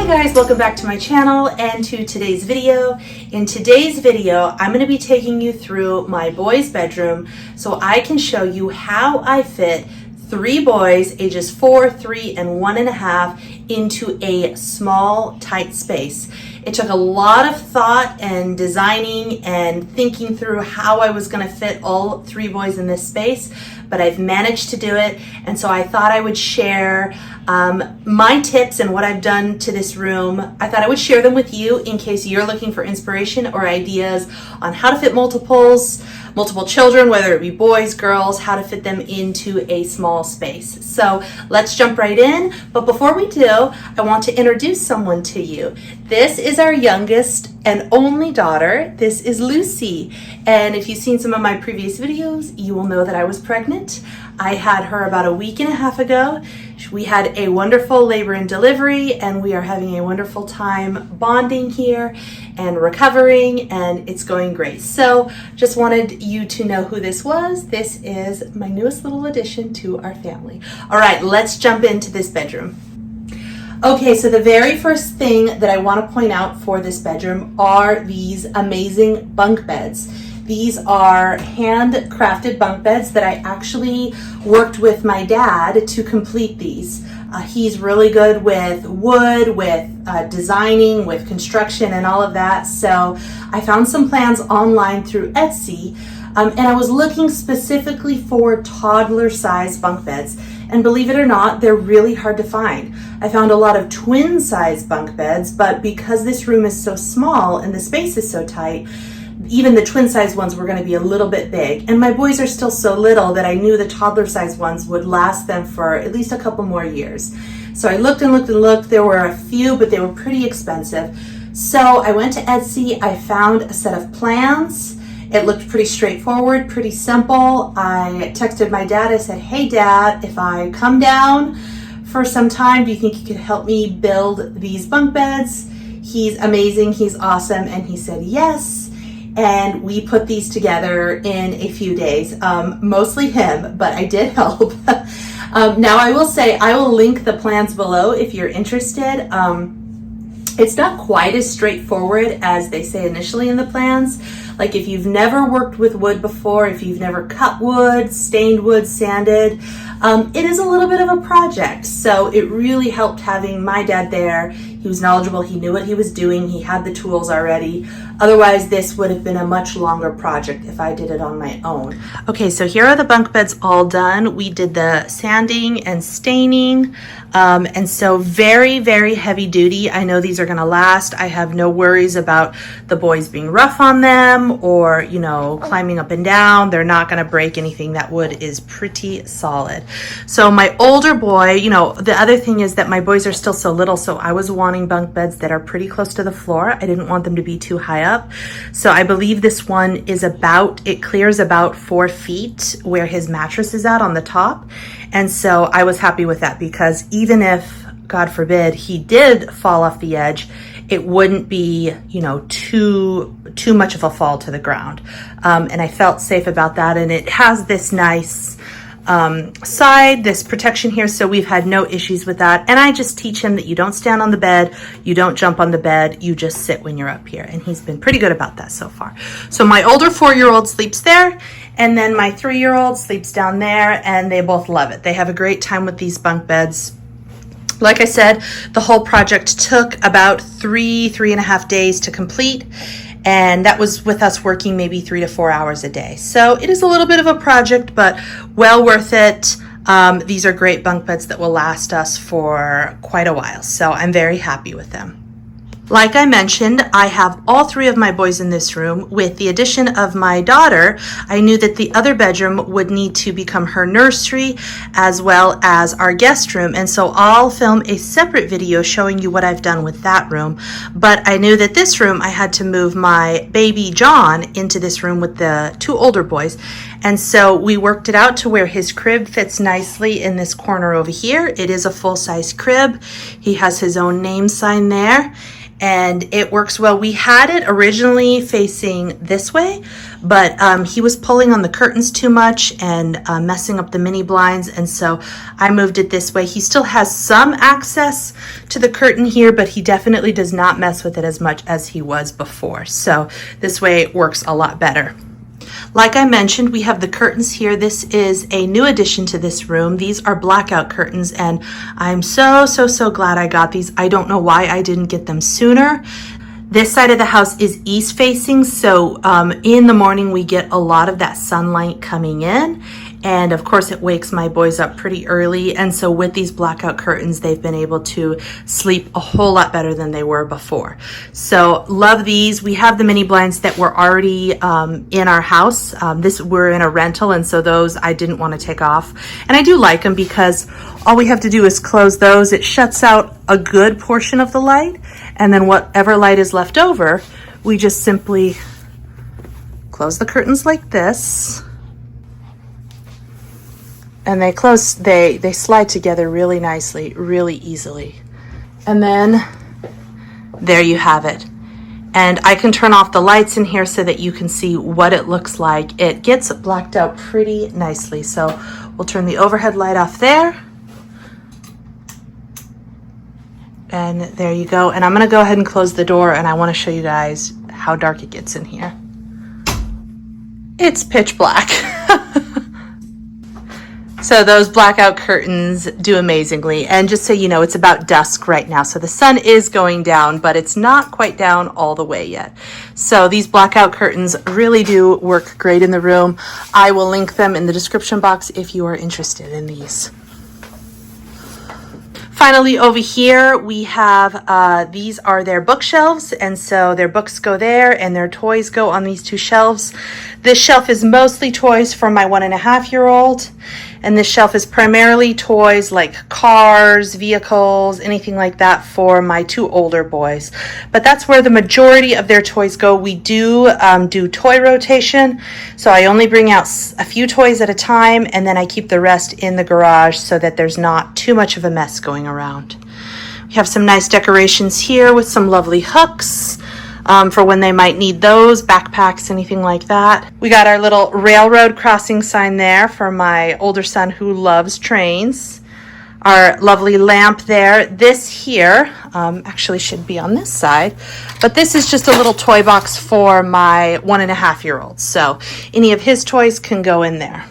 guys, welcome back to my channel and to today's video. In today's video, I'm going to be taking you through my boys' bedroom so I can show you how I fit 3 boys ages 4, 3, and 1.5 into a small, tight space. It took a lot of thought and designing and thinking through how I was going to fit all 3 boys in this space, but I've managed to do it, and so I thought I would share my tips and what I've done to this room. I thought I would share them with you in case you're looking for inspiration or ideas on how to fit multiple children, whether it be boys, girls, how to fit them into a small space. So let's jump right in. But before we do, I want to introduce someone to you. This is our youngest and only daughter. This is Lucy. And if you've seen some of my previous videos, you will know that I was pregnant. I had her about a week and a half ago. We had a wonderful labor and delivery, and we are having a wonderful time bonding here and recovering, and it's going great. So just wanted you to know who this was. This is my newest little addition to our family. All right, let's jump into this bedroom. Okay, so the very first thing that I want to point out for this bedroom are these amazing bunk beds. These are handcrafted bunk beds that I actually worked with my dad to complete these. He's really good with wood, with designing, with construction and all of that. So I found some plans online through Etsy, and I was looking specifically for toddler size bunk beds. And believe it or not, they're really hard to find. I found a lot of twin size bunk beds, but because this room is so small and the space is so tight, even the twin size ones were going to be a little bit big. And my boys are still so little that I knew the toddler size ones would last them for at least a couple more years. So I looked and looked and looked. There were a few, but they were pretty expensive. So I went to Etsy. I found a set of plans. It looked pretty straightforward, pretty simple. I texted my dad. I said, "Hey Dad, if I come down for some time, do you think you could help me build these bunk beds?" He's amazing. He's awesome. And he said yes. And we put these together in a few days, mostly him, but I did help. Now I will say, I will link the plans below if you're interested. It's not quite as straightforward as they say initially in the plans. Like if you've never worked with wood before, if you've never cut wood, stained wood, sanded, it is a little bit of a project. So it really helped having my dad there. He was knowledgeable, he knew what he was doing, he had the tools already. Otherwise, this would have been a much longer project if I did it on my own. Okay, so here are the bunk beds all done. We did the sanding and staining, and so very, very heavy duty. I know these are gonna last. I have no worries about the boys being rough on them or, you know, climbing up and down. They're not gonna break anything. That wood is pretty solid. So my older boy, you know, the other thing is that my boys are still so little, so I was wanting bunk beds that are pretty close to the floor. I didn't want them to be too high up. So I believe this one is it clears about 4 feet where his mattress is at on the top. And so I was happy with that because even if, God forbid, he did fall off the edge, it wouldn't be, you know, too much of a fall to the ground. And I felt safe about that. And it has this nice side, this protection here, so we've had no issues with that. And I just teach him that you don't stand on the bed, you don't jump on the bed, you just sit when you're up here, and he's been pretty good about that so far. So my older 4-year-old sleeps there, and then my 3-year-old sleeps down there, and they both love it. They have a great time with these bunk beds. Like I said, the whole project took about 3.5 days to complete. And that was with us working maybe 3 to 4 hours a day. So it is a little bit of a project, but well worth it. These are great bunk beds that will last us for quite a while. So I'm very happy with them. Like I mentioned, I have all 3 of my boys in this room. With the addition of my daughter, I knew that the other bedroom would need to become her nursery as well as our guest room. And so I'll film a separate video showing you what I've done with that room. But I knew that this room, I had to move my baby John into this room with the 2 older boys. And so we worked it out to where his crib fits nicely in this corner over here. It is a full-size crib. He has his own name sign there. and it works well. We had it originally facing this way, but he was pulling on the curtains too much and messing up the mini blinds, and so I moved it this way. He still has some access to the curtain here, but he definitely does not mess with it as much as he was before. So this way it works a lot better. Like I mentioned, we have the curtains here. This is a new addition to this room. These are blackout curtains, and I'm so glad I got these. I don't know why I didn't get them sooner. This side of the house is east facing, so in the morning we get a lot of that sunlight coming in, and of course it wakes my boys up pretty early, and so with these blackout curtains they've been able to sleep a whole lot better than they were before. So love these. We have the mini blinds that were already in our house. We're in a rental, and so those I didn't want to take off, and I do like them because all we have to do is close those. It shuts out a good portion of the light, and then whatever light is left over, we just simply close the curtains like this, and they slide together really nicely, really easily. And then there you have it. And I can turn off the lights in here so that you can see what it looks like. It gets blacked out pretty nicely. So we'll turn the overhead light off there. And there you go. And I'm gonna go ahead and close the door, and I wanna show you guys how dark it gets in here. It's pitch black. So those blackout curtains do amazingly. And just so you know, it's about dusk right now. So the sun is going down, but it's not quite down all the way yet. So these blackout curtains really do work great in the room. I will link them in the description box if you are interested in these. Finally, over here, we have, these are their bookshelves, and so their books go there and their toys go on these two shelves. This shelf is mostly toys for my 1.5-year-old, and this shelf is primarily toys like cars, vehicles, anything like that for my 2 older boys. But that's where the majority of their toys go. We do toy rotation, so I only bring out a few toys at a time, and then I keep the rest in the garage so that there's not too much of a mess going around. We have some nice decorations here with some lovely hooks for when they might need those, backpacks, anything like that. We got our little railroad crossing sign there for my older son who loves trains. Our lovely lamp there. This here actually should be on this side, but this is just a little toy box for my 1.5-year-old. So any of his toys can go in there.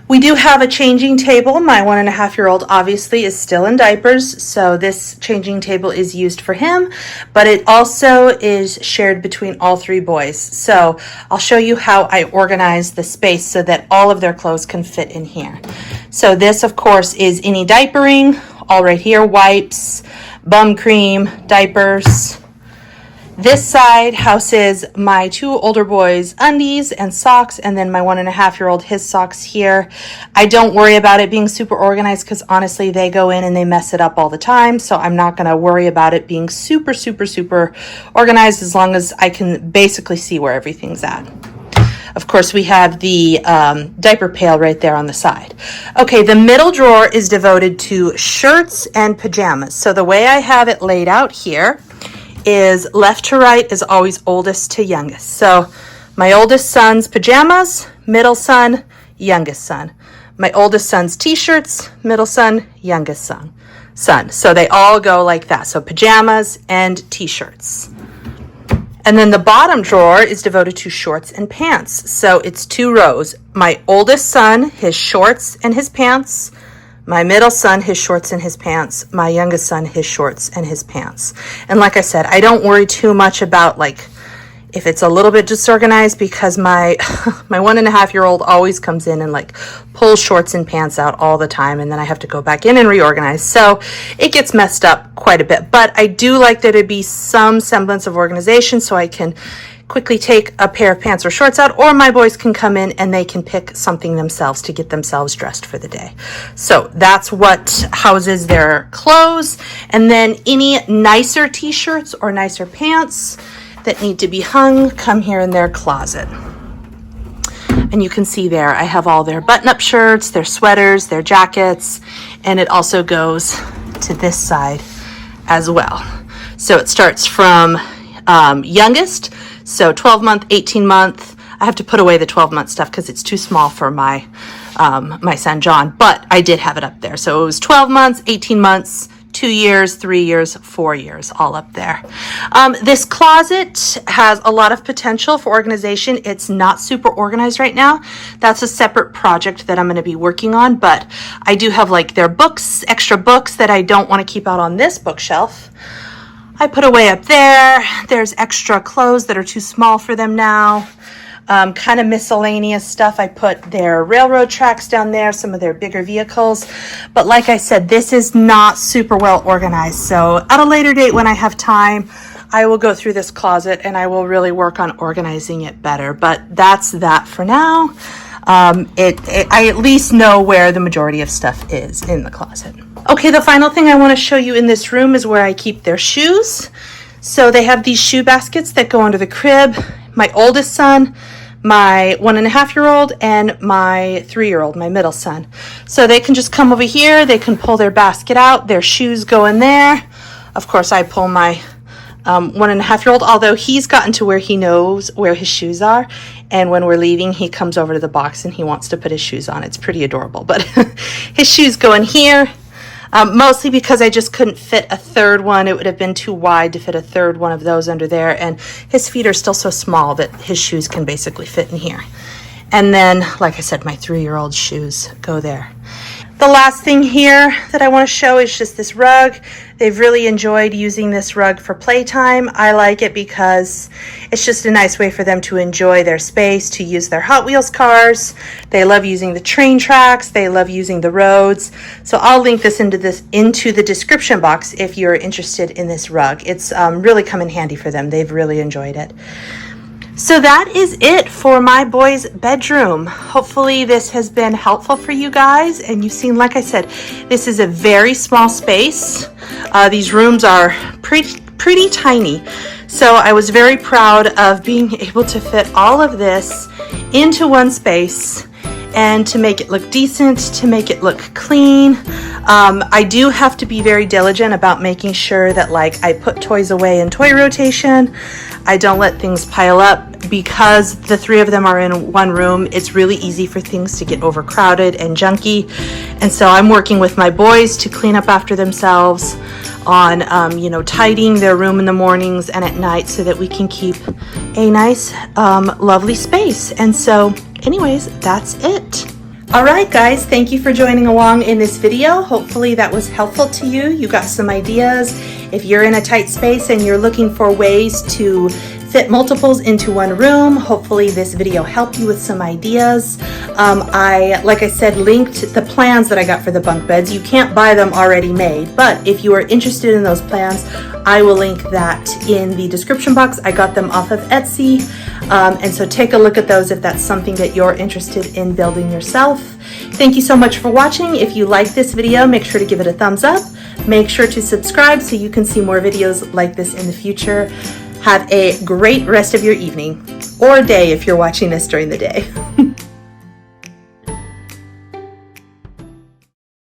We do have a changing table. My 1.5-year-old obviously is still in diapers, so this changing table is used for him, but it also is shared between all 3 boys. So I'll show you how I organize the space so that all of their clothes can fit in here. So this, of course, is any diapering, all right here, wipes, bum cream, diapers. This side houses my 2 older boys' undies and socks, and then my 1.5-year-old, his socks here. I don't worry about it being super organized because honestly they go in and they mess it up all the time, so I'm not going to worry about it being super organized as long as I can basically see where everything's at. Of course, we have the diaper pail right there on the side. Okay, the middle drawer is devoted to shirts and pajamas. So the way I have it laid out here is left to right is always oldest to youngest. So my oldest son's pajamas, middle son, youngest son. My oldest son's t-shirts, middle son, youngest son. So they all go like that. So pajamas and t-shirts. And then the bottom drawer is devoted to shorts and pants. So it's 2 rows. My oldest son, his shorts and his pants. My middle son, his shorts and his pants. My youngest son, his shorts and his pants. And like I said, I don't worry too much about like if it's a little bit disorganized because my 1.5-year-old always comes in and like pulls shorts and pants out all the time, and then I have to go back in and reorganize. So it gets messed up quite a bit. But I do like there to be some semblance of organization so I can quickly take a pair of pants or shorts out, or my boys can come in and they can pick something themselves to get themselves dressed for the day. So that's what houses their clothes. And then any nicer t-shirts or nicer pants that need to be hung come here in their closet. And you can see there I have all their button-up shirts, their sweaters, their jackets, and it also goes to this side as well. So it starts from youngest, so 12 month, 18 month. I have to put away the 12-month stuff because it's too small for my my son John, but I did have it up there. So it was 12 months, 18 months, 2 years, 3 years, 4 years, all up there. This closet has a lot of potential for organization. It's not super organized right now. That's a separate project that I'm going to be working on, but I do have like their books, extra books that I don't want to keep out on this bookshelf. I put away up there. There's extra clothes that are too small for them now. Kind of miscellaneous stuff. I put their railroad tracks down there, some of their bigger vehicles. But like I said, this is not super well organized. So at a later date when I have time, I will go through this closet and I will really work on organizing it better. But that's that for now. I at least know where the majority of stuff is in the closet. Okay, the final thing I want to show you in this room is where I keep their shoes. So they have these shoe baskets that go under the crib. My oldest son, my 1.5-year-old, and my 3-year-old, my middle son. So they can just come over here, they can pull their basket out, their shoes go in there. Of course, I pull my 1.5-year-old, although he's gotten to where he knows where his shoes are. And when we're leaving, he comes over to the box and he wants to put his shoes on. It's pretty adorable, but his shoes go in here. Mostly because I just couldn't fit a third one. It would have been too wide to fit a third one of those under there. And his feet are still so small that his shoes can basically fit in here. And then, like I said, my 3-year-old's shoes go there. The last thing here that I want to show is just this rug. They've really enjoyed using this rug for playtime. I like it because it's just a nice way for them to enjoy their space, to use their Hot Wheels cars. They love using the train tracks. They love using the roads. So I'll link this into the description box if you're interested in this rug. It's really come in handy for them. They've really enjoyed it. So that is it for my boys' bedroom. Hopefully this has been helpful for you guys. And you've seen, like I said, this is a very small space. These rooms are pretty tiny. So I was very proud of being able to fit all of this into one space and to make it look decent, to make it look clean. I do have to be very diligent about making sure that like I put toys away in toy rotation. I don't let things pile up. Because the 3 of them are in one room, it's really easy for things to get overcrowded and junky. And so I'm working with my boys to clean up after themselves on, tidying their room in the mornings and at night so that we can keep a nice, lovely space. And so anyways, that's it. All right, guys, thank you for joining along in this video. Hopefully that was helpful to you. You got some ideas. If you're in a tight space and you're looking for ways to fit multiples into one room, hopefully this video helped you with some ideas. Like I said, linked the plans that I got for the bunk beds. You can't buy them already made, but if you are interested in those plans, I will link that in the description box. I got them off of Etsy, and so take a look at those if that's something that you're interested in building yourself. Thank you so much for watching. If you like this video, make sure to give it a thumbs up. Make sure to subscribe so you can see more videos like this in the future. Have a great rest of your evening or day if you're watching this during the day.